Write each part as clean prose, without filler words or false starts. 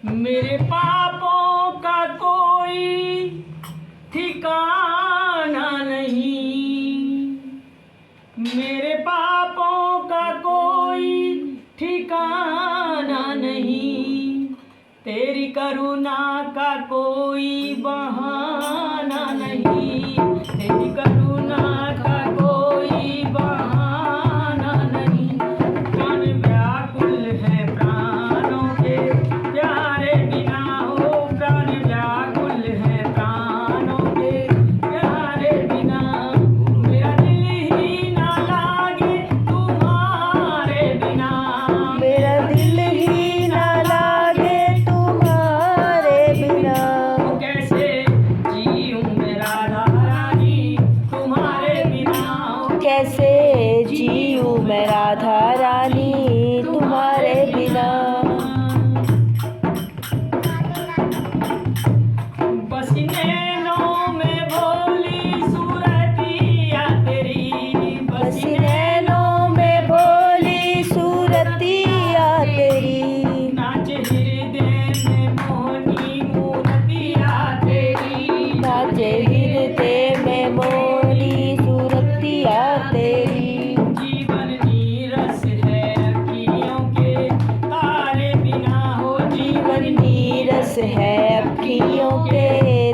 मेरे पापों का कोई ठिकाना नहीं, मेरे पापों का कोई ठिकाना नहीं, तेरी करुणा का कोई बहाना नहीं, तेरी करुणा का कोई बहाना नहीं। प्राण व्याकुल है प्राणों के प्यारे बिना, हो प्राण व्याकुल है प्राणों के प्यारे बिना। मेरा दिल ही ना लागे तुम्हारे बिना, मेरा दिल ही ना लागे तुम्हारे बिना। कैसे जीऊं मैं राधा रानी तुम्हारे बिना, कैसे जीऊं मैं राधा रानी तुम्हारे बिना। बस नैनों में भोली सूरतिया तेरी, बस नैनों में भोली सूरतिया तेरी, नाचे हृदय में मोहनी मूर्तिया तेरी, नाचे हृदय में मोहनी सूरतिया तेरी। जीवन नीरस है अखियों के तारे बिना, हो जीवन नीरस है अखियों के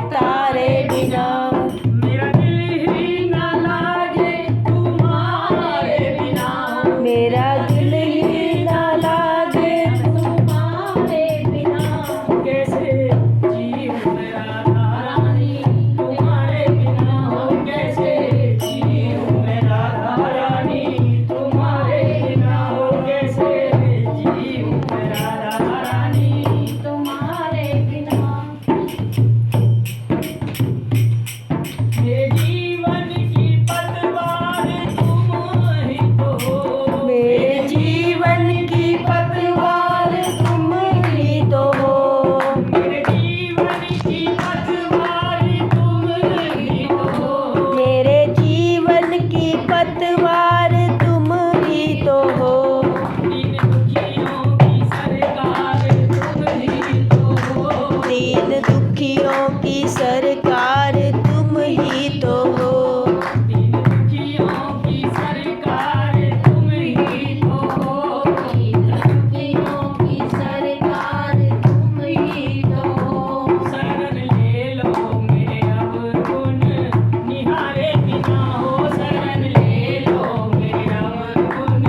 तारे बिना। मेरा दिल ही ना लागे तुम्हारे बिना, मेरा दिल ही ना लागे तुम्हारे बिना। कैसे जीऊं मैं राधा रानी तुम्हारे बिना, हो कैसे जीऊं मैं राधा रानी तुम्हारे बिना, हो कैसे जीऊं मैं राधा रानी तुम्हारे बिना। मेरे जीवन की पतवार तुम ही तो हो, मेरे जीवन की पतवार तुम ही तो हो। मेरे जीवन की पतवार तुम ही तो हो, मेरे जीवन की पतवार तुम ही तो हो। दीन दुखियों की सरकार तुम ही तो हो, दीन दुखियों की सरकार तुम ही तो हो। दीन दुखियों की सरकार तुम ही तो हो, दीन दुखियों की सरकार तुम ही तो हो। शरण ले लो मेरे अब गुण निहारे बिना, हो शरण ले लो मेरे अब गुण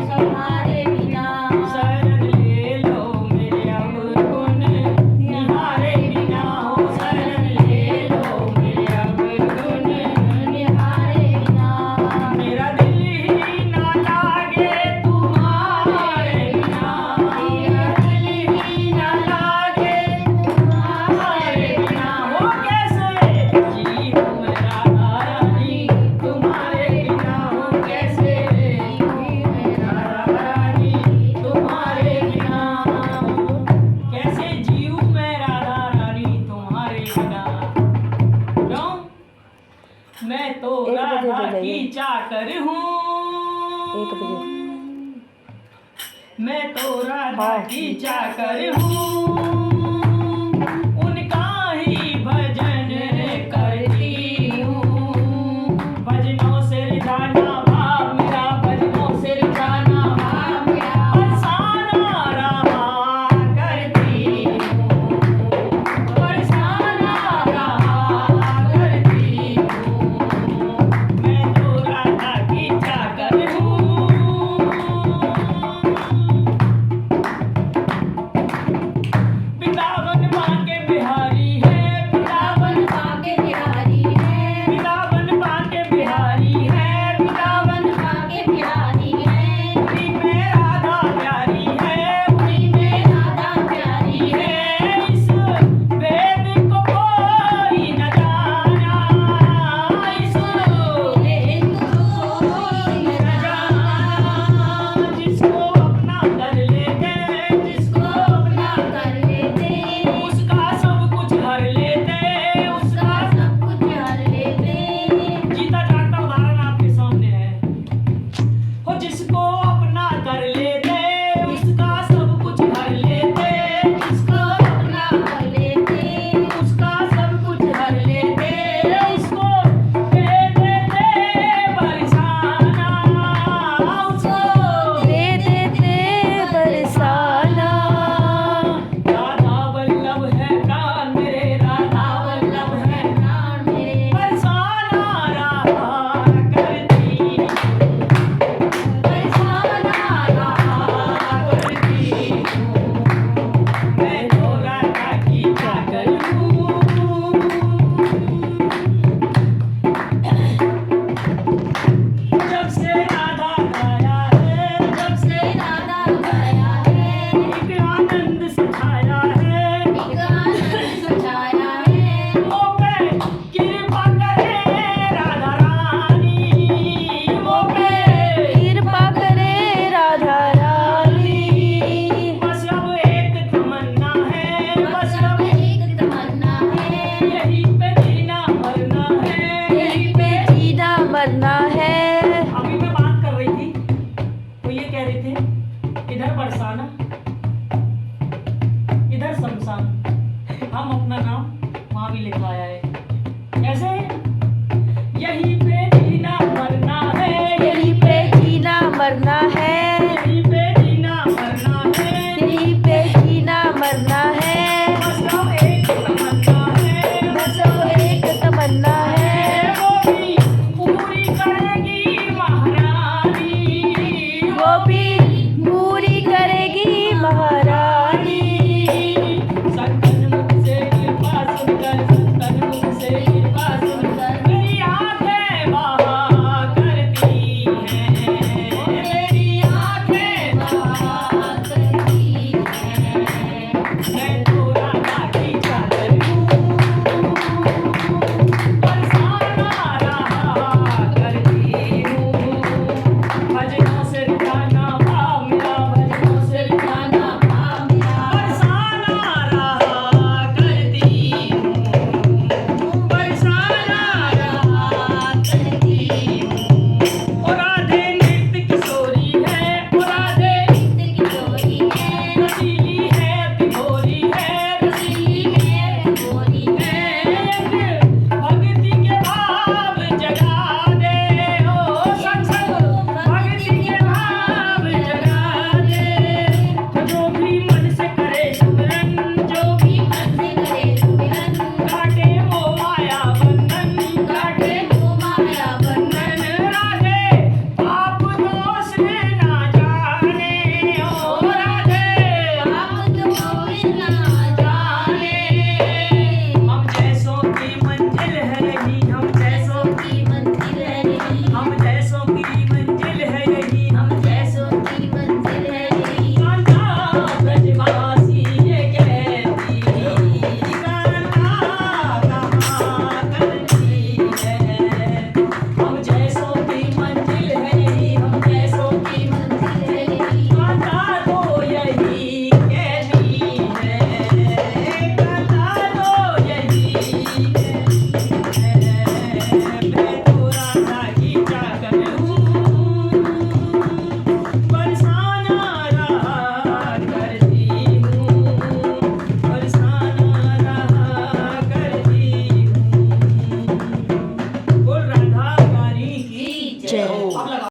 निहारे बिना, शरण ले लो मेरे अब गुण निहारे बिना, हो शरण ले लो मेरे अब गुण निहारे बिना। मेरा दिल ही ना लागे तुम्हारे बिना, मेरा दिल ही ना लागे तुम्हारे बिना, हो कैसे जीऊं मैं राधा रानी तुम्हारे बिना, हो कैसे जीऊं मैं राधा रानी तुम्हारे बिना, कैसे जीऊं मैं राधा रानी तुम्हारे बिना। क्यों? मैं तो 1 बजे राधा दे की जाइए। चाकर हूँ, 1 बजे। मैं तो राधा हाँ। की चाकर हूँ, उनका ही भजन करती हूँ। भजनों से रिझाना भाव मेरा, भजनों से रिझाना भाव मेरा, बरसाना रहा करती हूँ, बरसाना रहा करती हूँ। मैं तो राधा की चाकर हूँ, हम अपना नाम वहाँ भी लिखवाया है। कैसे?